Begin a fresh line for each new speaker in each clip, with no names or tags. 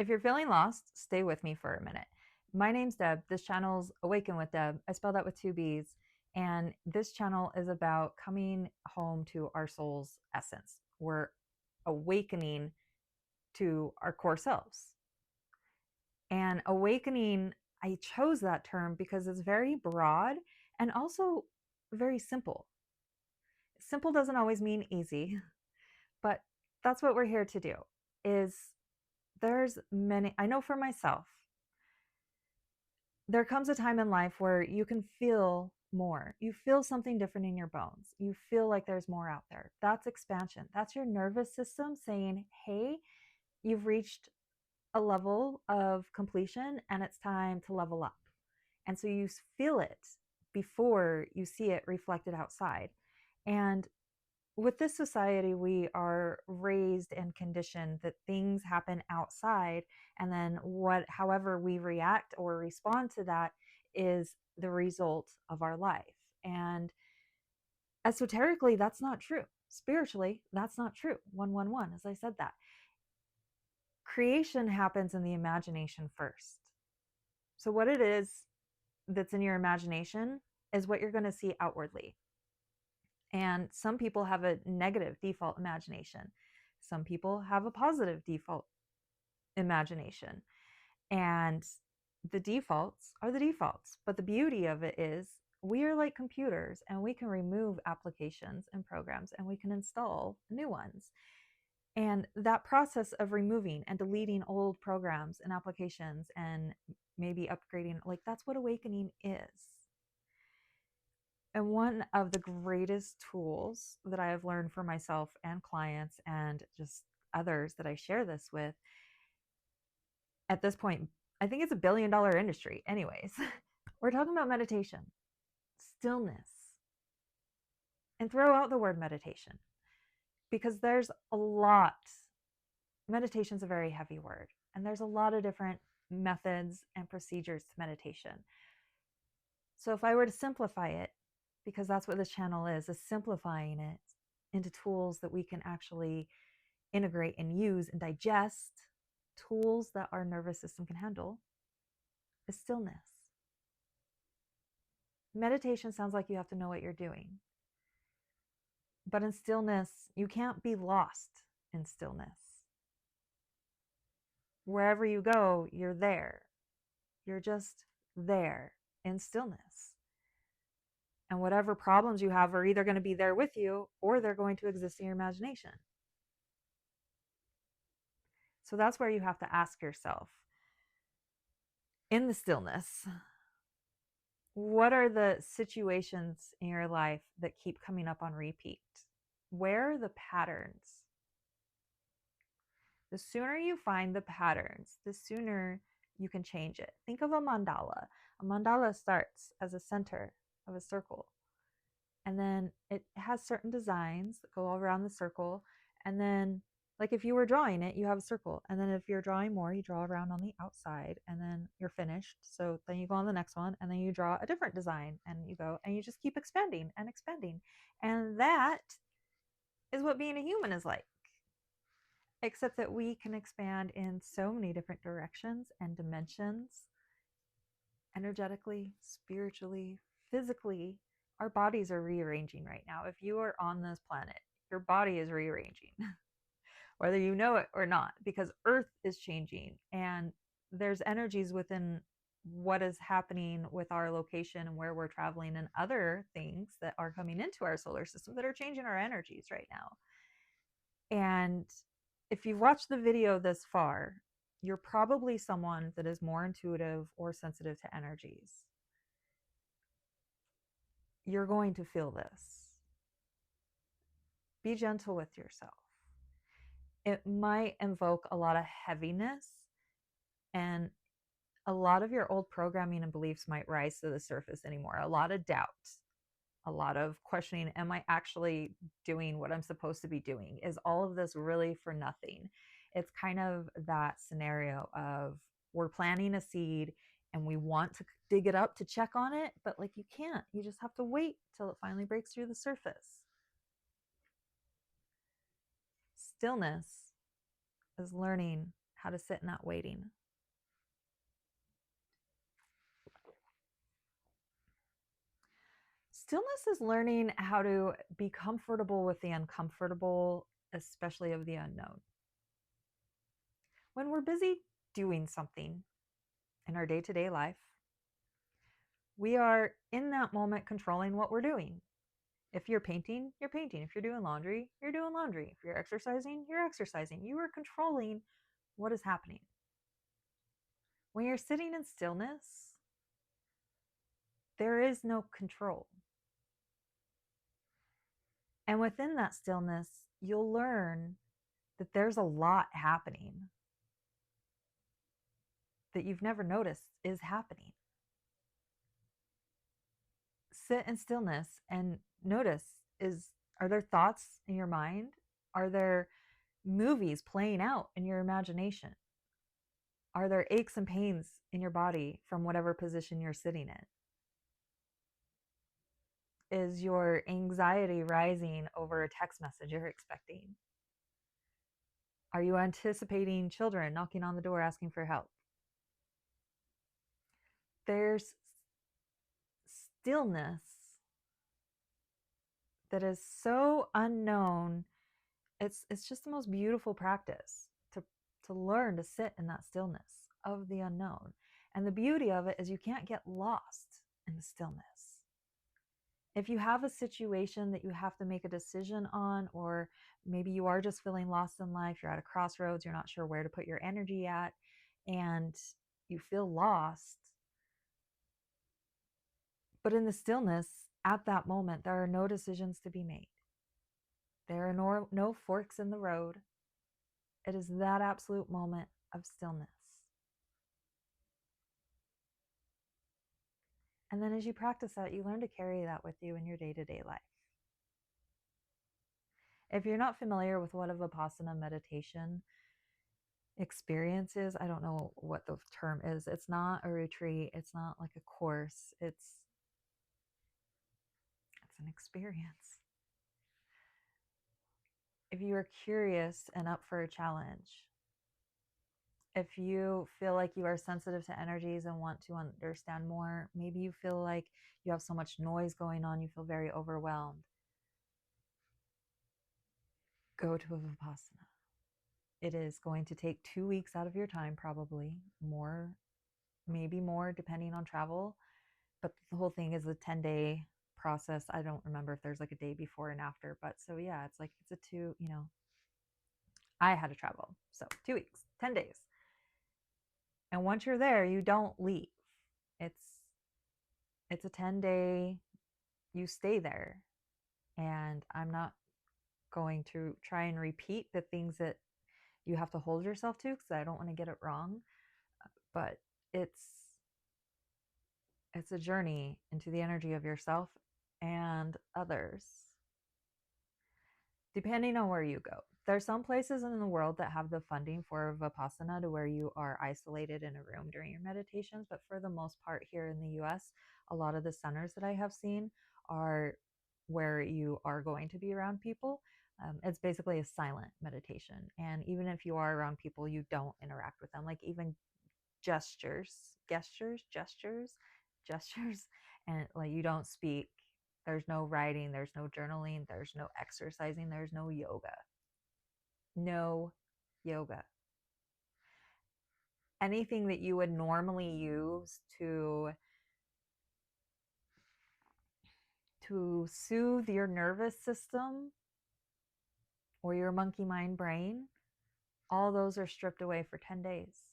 If you're feeling lost, stay with me for a minute. My name's Deb. This channel's Awaken with Deb. I spelled that with two B's. And this channel is about coming home to our soul's essence. We're awakening to our core selves. And awakening, I chose that term because it's very broad and also very simple. Simple doesn't always mean easy, but that's what we're here to do. There's many, I know for myself, there comes a time in life where you can feel more. You feel something different in your bones. You feel like there's more out there. That's expansion. That's your nervous system saying, hey, you've reached a level of completion and it's time to level up. And so you feel it before you see it reflected outside. And with this society, we are raised and conditioned that things happen outside, and then however we react or respond to that is the result of our life. And esoterically, that's not true. Spiritually, that's not true. 111, as I said that. Creation happens in the imagination first. So what it is that's in your imagination is what you're going to see outwardly. And some people have a negative default imagination. Some people have a positive default imagination. And the defaults are the defaults. But the beauty of it is we are like computers, and we can remove applications and programs and we can install new ones. And that process of removing and deleting old programs and applications and maybe upgrading, like, that's what awakening is. And one of the greatest tools that I have learned for myself and clients and just others that I share this with, at this point, I think it's $1 billion industry. Anyways, we're talking about meditation, stillness, and throw out the word meditation because there's a lot. Meditation's a very heavy word, and there's a lot of different methods and procedures to meditation. So if I were to simplify it, because that's what this channel is simplifying it into tools that we can actually integrate and use and digest, tools that our nervous system can handle, is stillness. Meditation sounds like you have to know what you're doing. But in stillness, you can't be lost in stillness. Wherever you go, you're there. You're just there in stillness. And whatever problems you have are either going to be there with you or they're going to exist in your imagination. So that's where you have to ask yourself, in the stillness, what are the situations in your life that keep coming up on repeat? Where are the patterns? The sooner you find the patterns, the sooner you can change it. Think of a mandala. A mandala starts as a center of a circle. And then it has certain designs that go all around the circle. And then, like if you were drawing it, you have a circle. And then if you're drawing more, you draw around on the outside and then you're finished. So then you go on the next one and then you draw a different design and you go and you just keep expanding and expanding. And that is what being a human is like. Except that we can expand in so many different directions and dimensions, energetically, spiritually, physically. Our bodies are rearranging right now. If you are on this planet, your body is rearranging, whether you know it or not, because Earth is changing and there's energies within what is happening with our location and where we're traveling and other things that are coming into our solar system that are changing our energies right now. And if you've watched the video this far, you're probably someone that is more intuitive or sensitive to energies. You're going to feel this. Be gentle with yourself. It might invoke a lot of heaviness, and a lot of your old programming and beliefs might rise to the surface anymore. A lot of doubt, a lot of questioning. Am I actually doing what I'm supposed to be doing? Is all of this really for nothing? It's kind of that scenario of we're planting a seed and we want to dig it up to check on it, but like you can't. You just have to wait till it finally breaks through the surface. Stillness is learning how to sit in that waiting. Stillness is learning how to be comfortable with the uncomfortable, especially of the unknown. When we're busy doing something in our day-to-day life, we are in that moment controlling what we're doing. If you're painting, you're painting. If you're doing laundry, you're doing laundry. If you're exercising, you're exercising. You are controlling what is happening. When you're sitting in stillness, there is no control. And within that stillness, you'll learn that there's a lot happening that you've never noticed is happening. Sit in stillness and notice, are there thoughts in your mind? Are there movies playing out in your imagination? Are there aches and pains in your body from whatever position you're sitting in? Is your anxiety rising over a text message you're expecting? Are you anticipating children knocking on the door asking for help? There's stillness that is so unknown. It's just the most beautiful practice to learn to sit in that stillness of the unknown. And the beauty of it is you can't get lost in the stillness. If you have a situation that you have to make a decision on, or maybe you are just feeling lost in life, you're at a crossroads, you're not sure where to put your energy at, and you feel lost. But in the stillness, at that moment, there are no decisions to be made. There are no forks in the road. It is that absolute moment of stillness. And then as you practice that, you learn to carry that with you in your day-to-day life. If you're not familiar with what a Vipassana meditation experience is, I don't know what the term is. It's not a retreat. It's not like a course. It's an experience. If you are curious and up for a challenge, if you feel like you are sensitive to energies and want to understand more, maybe you feel like you have so much noise going on, you feel very overwhelmed, go to a Vipassana. It is going to take 2 weeks out of your time, probably more, maybe more, depending on travel. But the whole thing is a 10-day process. I don't remember if there's like a day before and after, but so yeah, it's a two, I had to travel. So 2 weeks, 10 days. And once you're there, you don't leave. It's a 10-day, you stay there. And I'm not going to try and repeat the things that you have to hold yourself to, because I don't want to get it wrong. But it's a journey into the energy of yourself and others, depending on where you go. There's some places in the world that have the funding for Vipassana to where you are isolated in a room during your meditations. But for the most part here in the US, a lot of the centers that I have seen are where you are going to be around people. It's basically a silent meditation. And even if you are around people, you don't interact with them. Like even gestures, and like you don't speak. There's no writing, there's no journaling, there's no exercising, there's no yoga. No yoga. Anything that you would normally use to soothe your nervous system or your monkey mind brain, all those are stripped away for 10 days.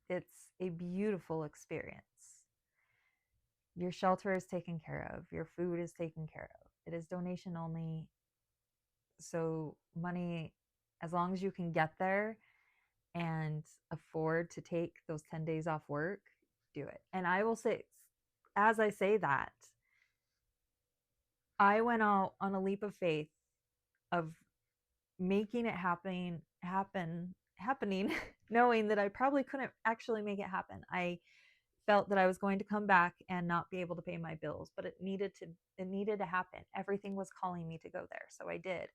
It's a beautiful experience. Your shelter is taken care of. Your food is taken care of. It is donation only. So money, as long as you can get there and afford to take those 10 days off work, do it. And I will say, as I say that, I went out on a leap of faith of making it happening, knowing that I probably couldn't actually make it happen. I felt that I was going to come back and not be able to pay my bills, but it needed to happen. Everything was calling me to go there. So I did.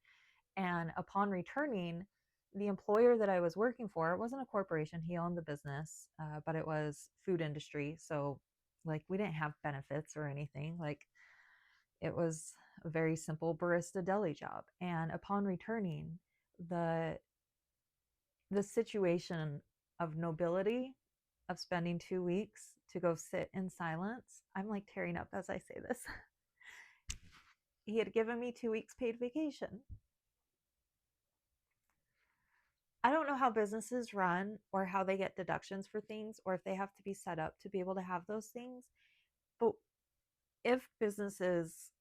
And upon returning, the employer that I was working for, it wasn't a corporation, he owned the business, but it was food industry. So like we didn't have benefits or anything. Like it was a very simple barista deli job. And upon returning, the situation of nobility of spending 2 weeks to go sit in silence, I'm like tearing up as I say this. He had given me 2 weeks paid vacation. I don't know how businesses run or how they get deductions for things or if they have to be set up to be able to have those things. But if businesses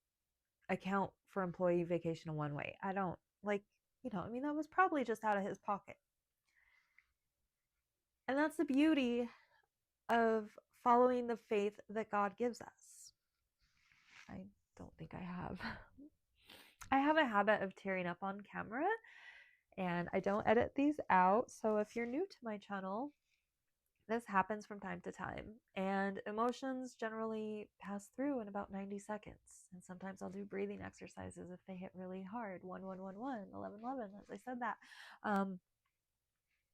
account for employee vacation in one way, I don't like, I mean, that was probably just out of his pocket. And that's the beauty of following the faith that God gives us. I don't think I have. I have a habit of tearing up on camera and I don't edit these out. So if you're new to my channel, this happens from time to time, and emotions generally pass through in about 90 seconds. And sometimes I'll do breathing exercises if they hit really hard. 1111, 1111, as I said that.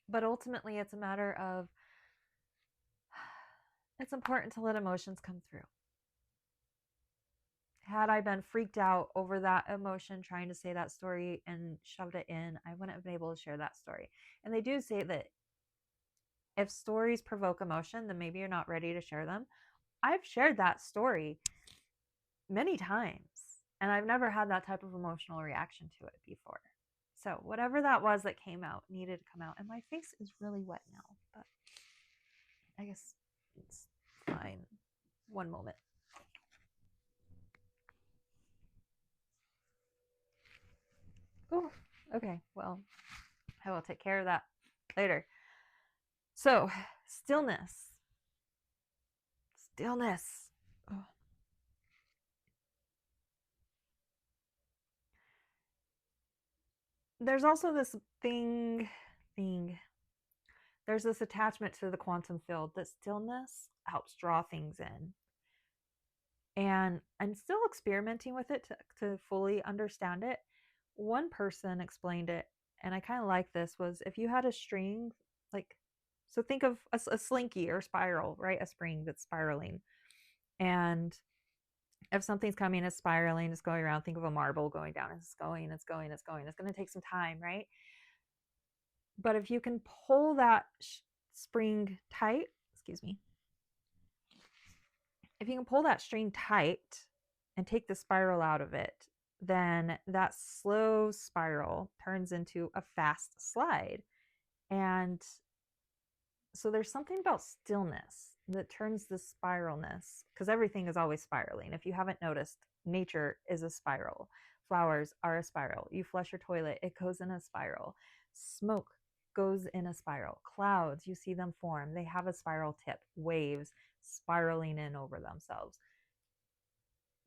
But ultimately, it's a matter of it's important to let emotions come through. Had I been freaked out over that emotion, trying to say that story and shoved it in, I wouldn't have been able to share that story. And they do say that if stories provoke emotion, then maybe you're not ready to share them. I've shared that story many times, and I've never had that type of emotional reaction to it before. So whatever that was that came out needed to come out. And my face is really wet now, but I guess it's fine. One moment. Oh, okay. Well, I will take care of that later. So, stillness. Stillness. Oh. There's also this thing. There's this attachment to the quantum field that stillness helps draw things in. And I'm still experimenting with it to fully understand it. One person explained it, and I kind of like this, was if you had a string, like, so think of a slinky or spiral, right? A spring that's spiraling. And if something's coming, it's spiraling, it's going around, think of a marble going down, it's going, it's going, it's going. It's going to take some time, right? But if you can pull that spring tight, excuse me, if you can pull that string tight and take the spiral out of it, then that slow spiral turns into a fast slide. And so there's something about stillness that turns the spiralness, because everything is always spiraling. If you haven't noticed, nature is a spiral. Flowers are a spiral. You flush your toilet, it goes in a spiral. Smoke goes in a spiral. Clouds, you see them form, they have a spiral tip. Waves spiraling in over themselves.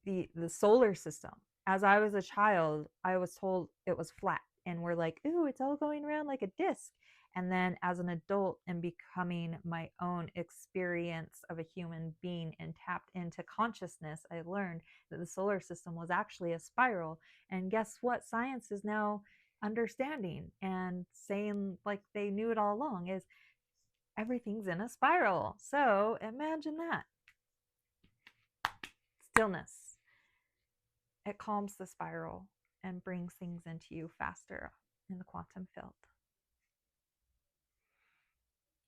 The solar system, as I was a child, I was told it was flat, and we're like, ooh, it's all going around like a disc. And then as an adult and becoming my own experience of a human being and tapped into consciousness, I learned that the solar system was actually a spiral. And guess what? Science is now understanding and saying, like they knew it all along, is everything's in a spiral. So imagine that. Stillness. It calms the spiral and brings things into you faster in the quantum field.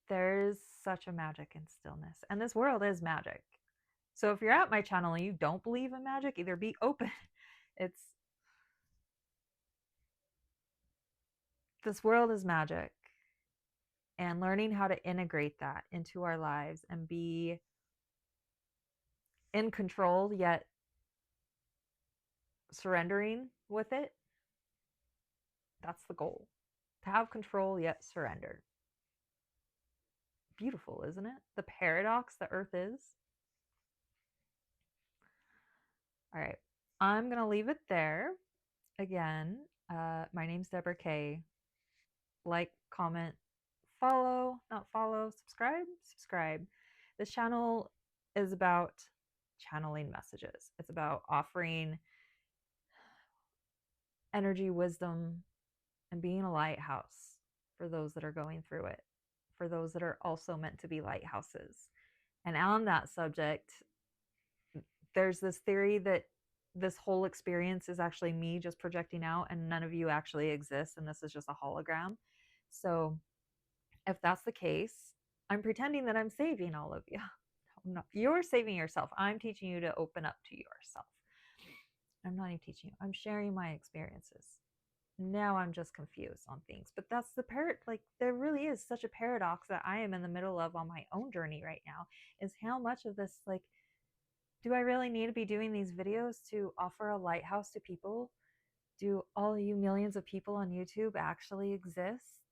There's such a magic in stillness, and this world is magic. So if you're at my channel and you don't believe in magic, either be open. This world is magic, and learning how to integrate that into our lives and be in control yet surrendering with it, that's the goal. To have control yet surrender. Beautiful, isn't it? The paradox that Earth is. All right, I'm gonna leave it there. Again, my name's Deborah Kaye. Like, comment, follow, not follow, subscribe. This channel is about channeling messages. It's about offering energy, wisdom, and being a lighthouse for those that are going through it, for those that are also meant to be lighthouses. And on that subject, there's this theory that this whole experience is actually me just projecting out and none of you actually exist and this is just a hologram. So if that's the case, I'm pretending that I'm saving all of you. No, you're saving yourself. I'm teaching you to open up to yourself. I'm not even teaching you. I'm sharing my experiences. Now I'm just confused on things. But that's the like there really is such a paradox that I am in the middle of on my own journey right now, is how much of this, like, do I really need to be doing these videos to offer a lighthouse to people? Do all you millions of people on YouTube actually exist?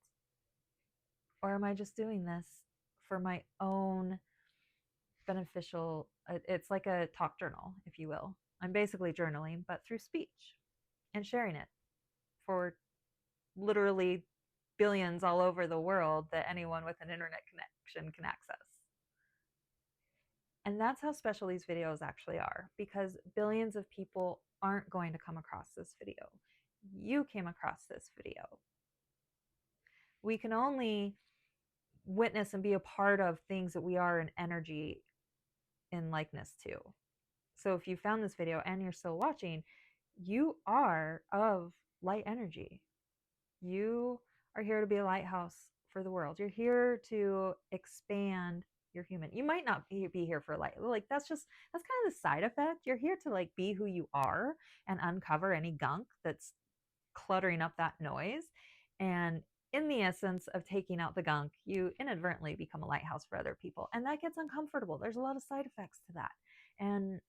Or am I just doing this for my own beneficial? It's like a talk journal, if you will. I'm basically journaling, but through speech and sharing it for literally billions all over the world that anyone with an internet connection can access. And that's how special these videos actually are, because billions of people aren't going to come across this video. You came across this video. We can only witness and be a part of things that we are in energy in likeness to. So if you found this video and you're still watching, you are of light energy. You are here to be a lighthouse for the world. You're here to expand your human. You might not be here for light. Like that's kind of the side effect. You're here to like be who you are and uncover any gunk that's cluttering up that noise. And in the essence of taking out the gunk, you inadvertently become a lighthouse for other people. And that gets uncomfortable. There's a lot of side effects to that. And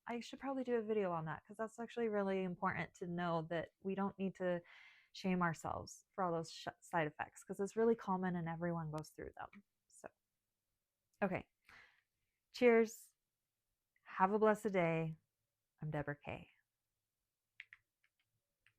I should probably do a video on that because that's actually really important to know, that we don't need to shame ourselves for all those side effects because it's really common and everyone goes through them. So, okay. Cheers. Have a blessed day. I'm Deborah Kaye.